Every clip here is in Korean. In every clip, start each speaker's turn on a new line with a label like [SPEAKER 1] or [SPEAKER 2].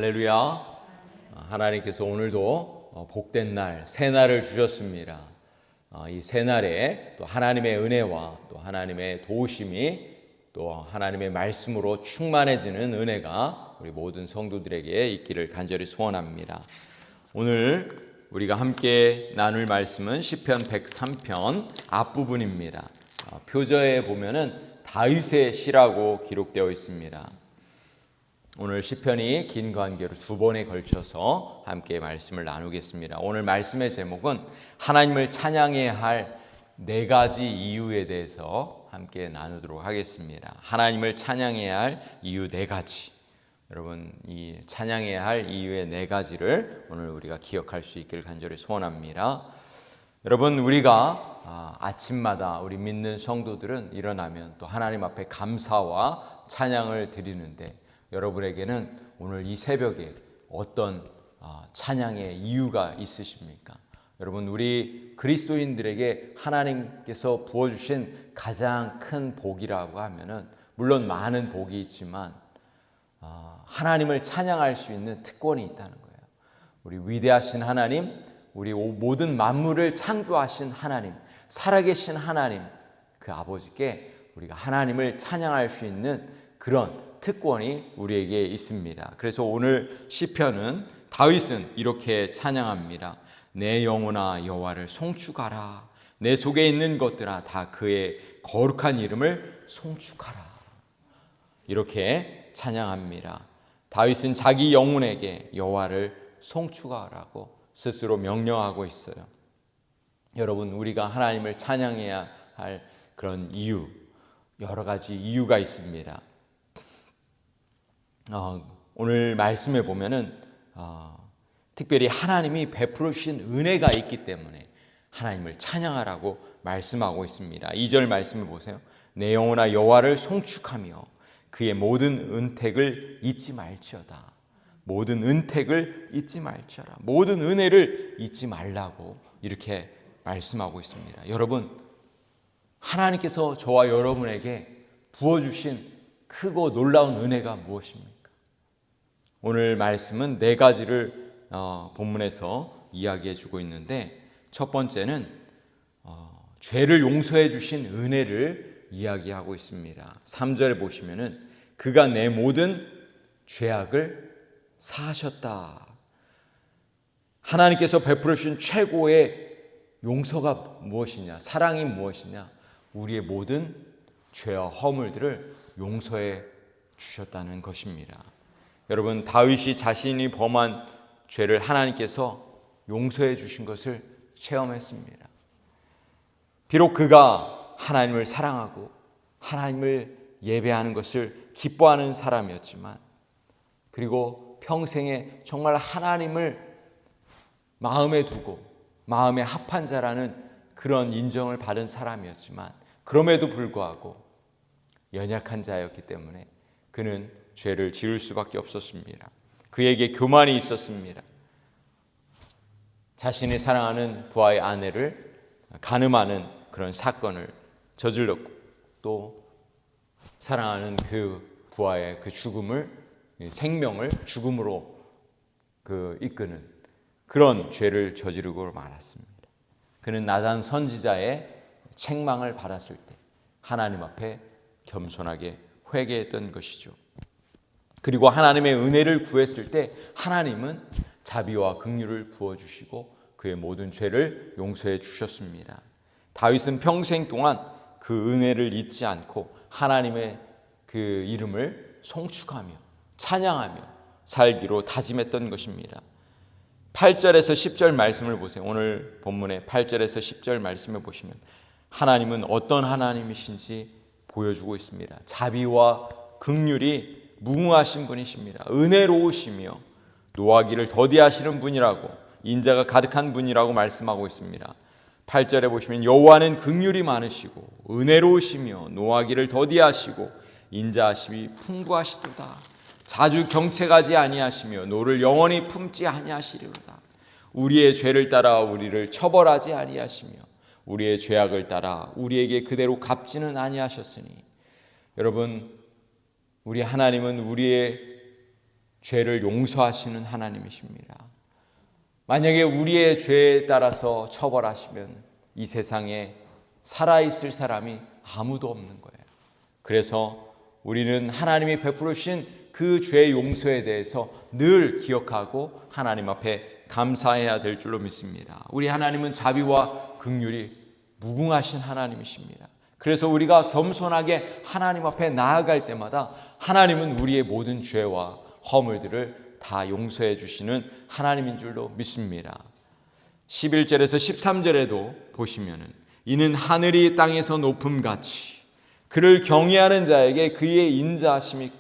[SPEAKER 1] 할렐루야. 하나님께서 오늘도 복된 날, 새 날을 주셨습니다. 이 새 날에 또 하나님의 은혜와 또 하나님의 도우심이 또 하나님의 말씀으로 충만해지는 은혜가 우리 모든 성도들에게 있기를 간절히 소원합니다. 오늘 우리가 함께 나눌 말씀은 시편 103편 앞부분입니다. 표저에 보면은 다윗의 시라고 기록되어 있습니다. 오늘 시편이 긴 관계로 두 번에 걸쳐서 함께 말씀을 나누겠습니다. 오늘 말씀의 제목은 하나님을 찬양해야 할 네 가지 이유에 대해서 함께 나누도록 하겠습니다. 하나님을 찬양해야 할 이유 네 가지. 여러분, 이 찬양해야 할 이유의 네 가지를 오늘 우리가 기억할 수 있기를 간절히 소원합니다. 여러분, 우리가 아침마다 우리 믿는 성도들은 일어나면 또 하나님 앞에 감사와 찬양을 드리는데 여러분에게는 오늘 이 새벽에 어떤 찬양의 이유가 있으십니까? 여러분, 우리 그리스도인들에게 하나님께서 부어주신 가장 큰 복이라고 하면은 물론 많은 복이 있지만 하나님을 찬양할 수 있는 특권이 있다는 거예요. 우리 위대하신 하나님, 우리 모든 만물을 창조하신 하나님, 살아계신 하나님, 그 아버지께 우리가 하나님을 찬양할 수 있는 그런 특권이 우리에게 있습니다. 그래서 오늘 시편은 다윗은 이렇게 찬양합니다. 내 영혼아 여호와를 송축하라. 내 속에 있는 것들아 다 그의 거룩한 이름을 송축하라. 이렇게 찬양합니다. 다윗은 자기 영혼에게 여호와를 송축하라고 스스로 명령하고 있어요. 여러분, 우리가 하나님을 찬양해야 할 그런 이유, 여러 가지 이유가 있습니다. 오늘 말씀에 보면은 특별히 하나님이 베풀어 주신 은혜가 있기 때문에 하나님을 찬양하라고 말씀하고 있습니다. 2절 말씀을 보세요. 내 영혼아 여호와를 송축하며 그의 모든 은택을 잊지 말지어다. 모든 은택을 잊지 말지어라. 모든 은혜를 잊지 말라고 이렇게 말씀하고 있습니다. 여러분, 하나님께서 저와 여러분에게 부어주신 크고 놀라운 은혜가 무엇입니까? 오늘 말씀은 네 가지를 본문에서 이야기해 주고 있는데 첫 번째는 죄를 용서해 주신 은혜를 이야기하고 있습니다. 3절에 보시면은 그가 내 모든 죄악을 사하셨다. 하나님께서 베풀어 주신 최고의 용서가 무엇이냐, 사랑이 무엇이냐, 우리의 모든 죄와 허물들을 용서해 주셨다는 것입니다. 여러분, 다윗이 자신이 범한 죄를 하나님께서 용서해 주신 것을 체험했습니다. 비록 그가 하나님을 사랑하고 하나님을 예배하는 것을 기뻐하는 사람이었지만, 그리고 평생에 정말 하나님을 마음에 두고 마음에 합한 자라는 그런 인정을 받은 사람이었지만, 그럼에도 불구하고 연약한 자였기 때문에 그는 죄를 지을 수밖에 없었습니다. 그에게 교만이 있었습니다. 자신이 사랑하는 부하의 아내를 간음하는 그런 사건을 저질렀고, 또 사랑하는 그 부하의 그 죽음을, 생명을 죽음으로 이끄는 그런 죄를 저지르고 말았습니다. 그는 나단 선지자의 책망을 받았을 때 하나님 앞에 겸손하게 회개했던 것이죠. 그리고 하나님의 은혜를 구했을 때 하나님은 자비와 긍휼을 부어주시고 그의 모든 죄를 용서해 주셨습니다. 다윗은 평생 동안 그 은혜를 잊지 않고 하나님의 그 이름을 송축하며 찬양하며 살기로 다짐했던 것입니다. 8절에서 10절 말씀을 보세요. 오늘 본문의 8절에서 10절 말씀을 보시면 하나님은 어떤 하나님이신지 보여주고 있습니다. 자비와 긍휼이 무궁하신 분이십니다. 은혜로우시며 노하기를 더디하시는 분이라고, 인자가 가득한 분이라고 말씀하고 있습니다. 8절에 보시면 여호와는 긍휼이 많으시고 은혜로우시며 노하기를 더디하시고 인자하심이 풍부하시도다. 자주 경책하지 아니하시며 노를 영원히 품지 아니하시리로다. 우리의 죄를 따라 우리를 처벌하지 아니하시며 우리의 죄악을 따라 우리에게 그대로 갚지는 아니하셨으니. 여러분, 우리 하나님은 우리의 죄를 용서하시는 하나님이십니다. 만약에 우리의 죄에 따라서 처벌하시면 이 세상에 살아있을 사람이 아무도 없는 거예요. 그래서 우리는 하나님이 베풀어 주신 그 죄 용서에 대해서 늘 기억하고 하나님 앞에 감사해야 될 줄로 믿습니다. 우리 하나님은 자비와 긍휼이 무궁하신 하나님이십니다. 그래서 우리가 겸손하게 하나님 앞에 나아갈 때마다 하나님은 우리의 모든 죄와 허물들을 다 용서해 주시는 하나님인 줄로 믿습니다. 11절에서 13절에도 보시면은 이는 하늘이 땅에서 높음같이 그를 경외하는 자에게 그의 인자하심이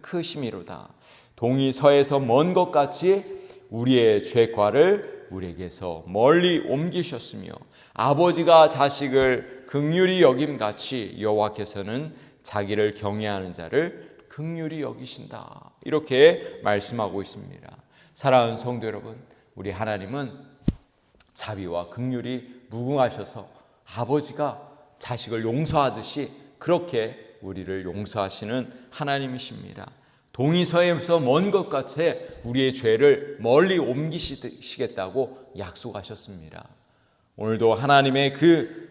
[SPEAKER 1] 크심이로다. 동이 서에서 먼 것 같이 우리의 죄과를 우리에게서 멀리 옮기셨으며 아버지가 자식을 긍휼히 여김같이 여호와께서는 자기를 경외하는 자를 긍휼히 여기신다. 이렇게 말씀하고 있습니다. 사랑하는 성도 여러분, 우리 하나님은 자비와 긍휼이 무궁하셔서 아버지가 자식을 용서하듯이 그렇게 우리를 용서하시는 하나님이십니다. 동이 서에서 먼 것 같이 우리의 죄를 멀리 옮기시겠다고 약속하셨습니다. 오늘도 하나님의 그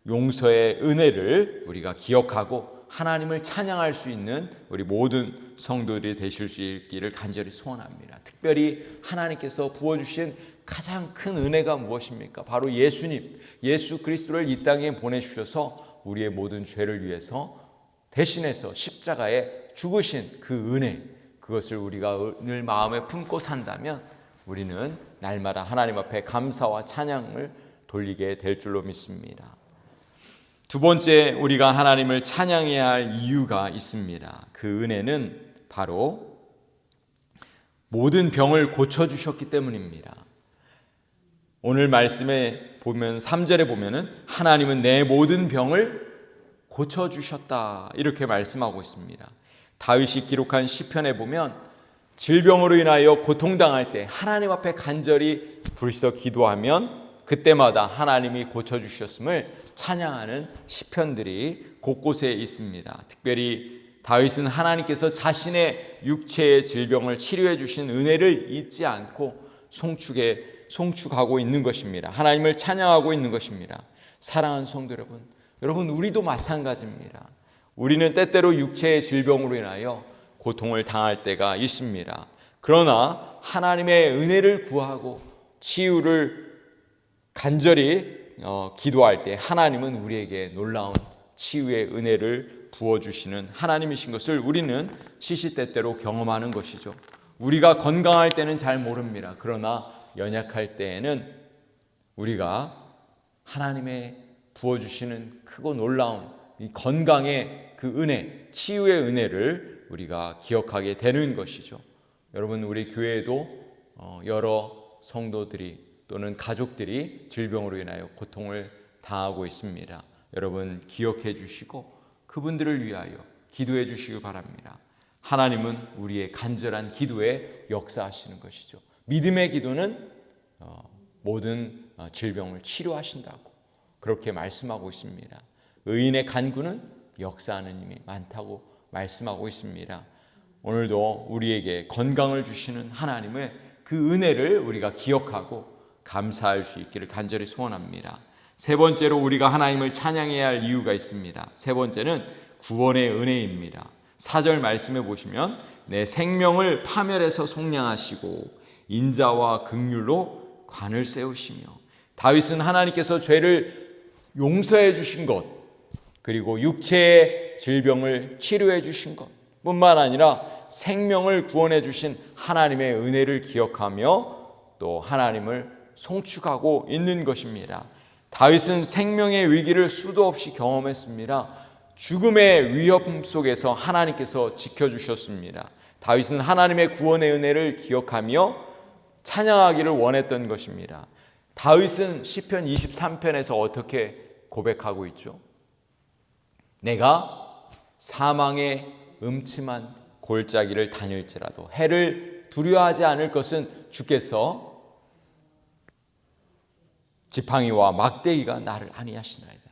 [SPEAKER 1] 용서의 은혜를 우리가 기억하고 하나님을 찬양할 수 있는 우리 모든 성도들이 되실 수 있기를 간절히 소원합니다. 특별히 하나님께서 부어주신 가장 큰 은혜가 무엇입니까? 바로 예수님, 예수 그리스도를 이 땅에 보내주셔서 우리의 모든 죄를 위해서 대신해서 십자가에 죽으신 그 은혜, 그것을 우리가 늘 마음에 품고 산다면 우리는 날마다 하나님 앞에 감사와 찬양을 돌리게 될 줄로 믿습니다. 두 번째, 우리가 하나님을 찬양해야 할 이유가 있습니다. 그 은혜는 바로 모든 병을 고쳐주셨기 때문입니다. 오늘 말씀에 보면 3절에 보면은 하나님은 내 모든 병을 고쳐주셨다 이렇게 말씀하고 있습니다. 다윗이 기록한 시편에 보면 질병으로 인하여 고통당할 때 하나님 앞에 간절히 불써 기도하면 그때마다 하나님이 고쳐주셨음을 찬양하는 시편들이 곳곳에 있습니다. 특별히 다윗은 하나님께서 자신의 육체의 질병을 치료해 주신 은혜를 잊지 않고 송축하고 있는 것입니다. 하나님을 찬양하고 있는 것입니다. 사랑하는 성도 여러분, 우리도 마찬가지입니다. 우리는 때때로 육체의 질병으로 인하여 고통을 당할 때가 있습니다. 그러나 하나님의 은혜를 구하고 치유를 간절히 기도할 때 하나님은 우리에게 놀라운 치유의 은혜를 부어주시는 하나님이신 것을 우리는 시시때때로 경험하는 것이죠. 우리가 건강할 때는 잘 모릅니다. 그러나 연약할 때에는 우리가 하나님의 부어주시는 크고 놀라운 이 건강의 그 은혜, 치유의 은혜를 우리가 기억하게 되는 것이죠. 여러분, 우리 교회에도 여러 성도들이 또는 가족들이 질병으로 인하여 고통을 당하고 있습니다. 여러분 기억해 주시고 그분들을 위하여 기도해 주시기 바랍니다. 하나님은 우리의 간절한 기도에 역사하시는 것이죠. 믿음의 기도는 모든 질병을 치료하신다고 그렇게 말씀하고 있습니다. 의인의 간구는 역사하는 힘이 많다고 말씀하고 있습니다. 오늘도 우리에게 건강을 주시는 하나님의 그 은혜를 우리가 기억하고 감사할 수 있기를 간절히 소원합니다. 세 번째로 우리가 하나님을 찬양해야 할 이유가 있습니다. 세 번째는 구원의 은혜입니다. 4절 말씀해 보시면 내 생명을 파멸해서 속량하시고 인자와 긍휼로 관을 세우시며 다윗은 하나님께서 죄를 용서해 주신 것 그리고 육체의 질병을 치료해 주신 것 뿐만 아니라 생명을 구원해 주신 하나님의 은혜를 기억하며 또 하나님을 송축하고 있는 것입니다. 다윗은 생명의 위기를 수도 없이 경험했습니다. 죽음의 위협 속에서 하나님께서 지켜주셨습니다. 다윗은 하나님의 구원의 은혜를 기억하며 찬양하기를 원했던 것입니다. 다윗은 시편 23편에서 어떻게 고백하고 있죠? 내가 사망의 음침한 골짜기를 다닐지라도 해를 두려워하지 않을 것은 주께서 지팡이와 막대기가 나를 안위하시나이다.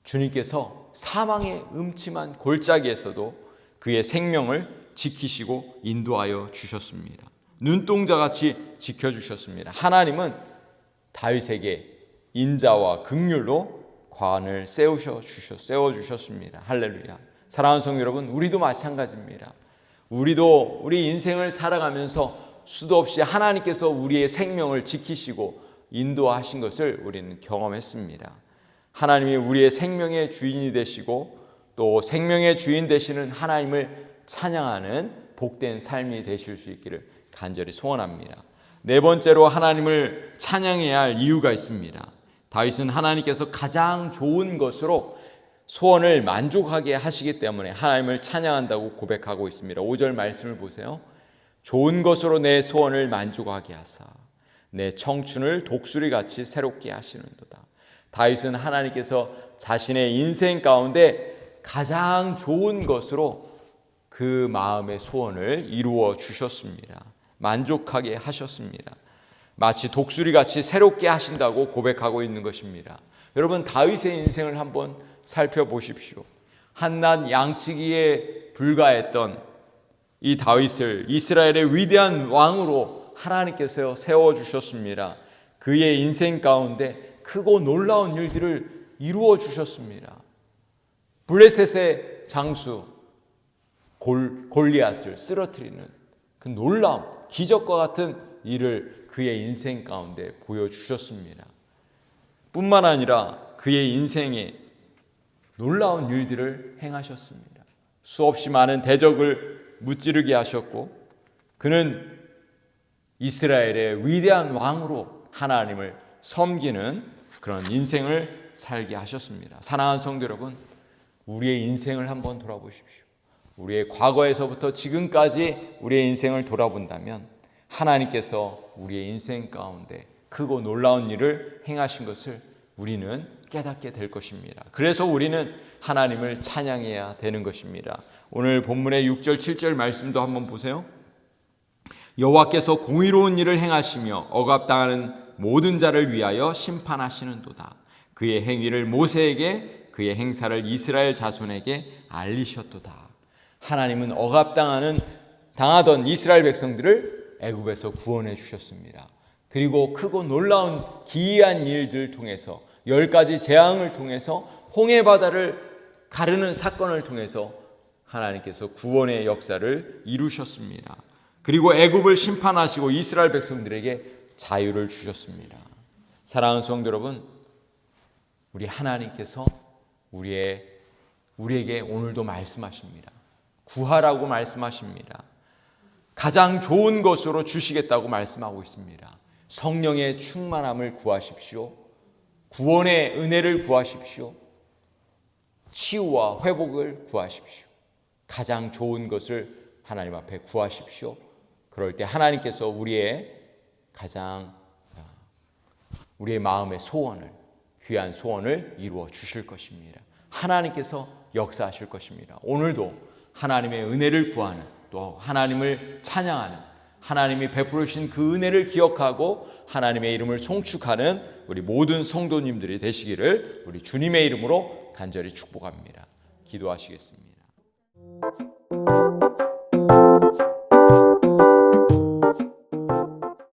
[SPEAKER 1] 주님께서 사망의 음침한 골짜기에서도 그의 생명을 지키시고 인도하여 주셨습니다. 눈동자같이 지켜주셨습니다. 하나님은 다윗에게 인자와 긍휼로 관을 세워주셨습니다. 할렐루야. 사랑하는 성도 여러분, 우리도 마찬가지입니다. 우리도 우리 인생을 살아가면서 수도 없이 하나님께서 우리의 생명을 지키시고 인도하신 것을 우리는 경험했습니다. 하나님이 우리의 생명의 주인이 되시고 또 생명의 주인 되시는 하나님을 찬양하는 복된 삶이 되실 수 있기를 간절히 소원합니다. 네 번째로 하나님을 찬양해야 할 이유가 있습니다. 다윗은 하나님께서 가장 좋은 것으로 소원을 만족하게 하시기 때문에 하나님을 찬양한다고 고백하고 있습니다. 5절 말씀을 보세요. 좋은 것으로 내 소원을 만족하게 하사 내 청춘을 독수리같이 새롭게 하시는도다. 다윗은 하나님께서 자신의 인생 가운데 가장 좋은 것으로 그 마음의 소원을 이루어 주셨습니다. 만족하게 하셨습니다. 마치 독수리같이 새롭게 하신다고 고백하고 있는 것입니다. 여러분, 다윗의 인생을 한번 살펴보십시오. 한낱 양치기에 불과했던 이 다윗을 이스라엘의 위대한 왕으로 하나님께서 세워주셨습니다. 그의 인생 가운데 크고 놀라운 일들을 이루어 주셨습니다. 블레셋의 장수 골리앗을 쓰러뜨리는 그 놀라운 기적과 같은 일을 그의 인생 가운데 보여주셨습니다. 뿐만 아니라 그의 인생에 놀라운 일들을 행하셨습니다. 수없이 많은 대적을 무찌르게 하셨고 그는 이스라엘의 위대한 왕으로 하나님을 섬기는 그런 인생을 살게 하셨습니다. 사랑하는 성도 여러분, 우리의 인생을 한번 돌아보십시오. 우리의 과거에서부터 지금까지 우리의 인생을 돌아본다면 하나님께서 우리의 인생 가운데 크고 놀라운 일을 행하신 것을 우리는 깨닫게 될 것입니다. 그래서 우리는 하나님을 찬양해야 되는 것입니다. 오늘 본문의 6절 7절 말씀도 한번 보세요. 여호와께서 공의로운 일을 행하시며 억압당하는 모든 자를 위하여 심판하시는도다. 그의 행위를 모세에게 그의 행사를 이스라엘 자손에게 알리셨도다. 하나님은 당하던 이스라엘 백성들을 애굽에서 구원해 주셨습니다. 그리고 크고 놀라운 기이한 일들을 통해서 10가지 재앙을 통해서 홍해바다를 가르는 사건을 통해서 하나님께서 구원의 역사를 이루셨습니다. 그리고 애굽을 심판하시고 이스라엘 백성들에게 자유를 주셨습니다. 사랑하는 성도 여러분, 우리 하나님께서 우리에게 오늘도 말씀하십니다. 구하라고 말씀하십니다. 가장 좋은 것으로 주시겠다고 말씀하고 있습니다. 성령의 충만함을 구하십시오. 구원의 은혜를 구하십시오. 치유와 회복을 구하십시오. 가장 좋은 것을 하나님 앞에 구하십시오. 그럴 때 하나님께서 우리의 마음의 소원을, 귀한 소원을 이루어 주실 것입니다. 하나님께서 역사하실 것입니다. 오늘도 하나님의 은혜를 구하는, 또 하나님을 찬양하는, 하나님이 베풀어 주신 그 은혜를 기억하고 하나님의 이름을 송축하는 우리 모든 성도님들이 되시기를 우리 주님의 이름으로 간절히 축복합니다. 기도하시겠습니다.